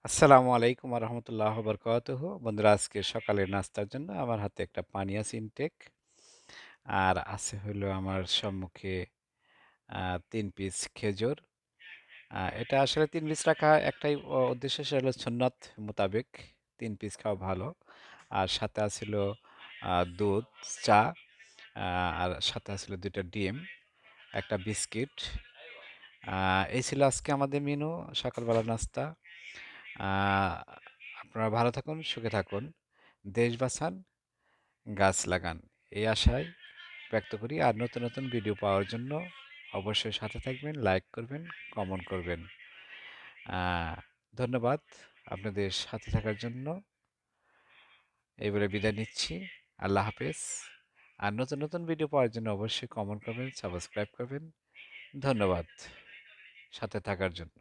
আসসালামু আলাইকুম রহমতুল্লাহ বরকাতুহু। বন্ধুরা, আজকে সকালের নাস্তার জন্য আমার হাতে একটা পানি আছে ইনটেক, আর আছে হলো আমার সম্মুখে ৩ পিস খেজুর। এটা আসলে ৩ পিস রাখা একটাই উদ্দেশ্য, সেটা হলো সুন্নত মোতাবেক ৩ পিস খাওয়া ভালো। আর সাথে আছিল দুধ, চা, আর সাথে আছিল ২টা ডিম, একটা বিস্কিট। এই ছিল আজকে আমাদের মেনু, সকালবেলা নাস্তা। আহ, আপনারা ভালো থাকুন, সুখে থাকুন, দেশ বাঁচান, গাছ লাগান, এই আশায় ব্যক্ত করি। আর নতুন নতুন ভিডিও পাওয়ার জন্য অবশ্যই সাথে থাকবেন, লাইক করবেন, কমেন্ট করবেন। আহ, ধন্যবাদ আপনাদের সাথে থাকার জন্য। এই বলে বিদায় নিচ্ছি। আল্লাহ হাফেজ। আর নতুন নতুন ভিডিও পাওয়ার জন্য অবশ্যই কমেন্ট করবেন, সাবস্ক্রাইব করবেন। ধন্যবাদ সাথে থাকার জন্য।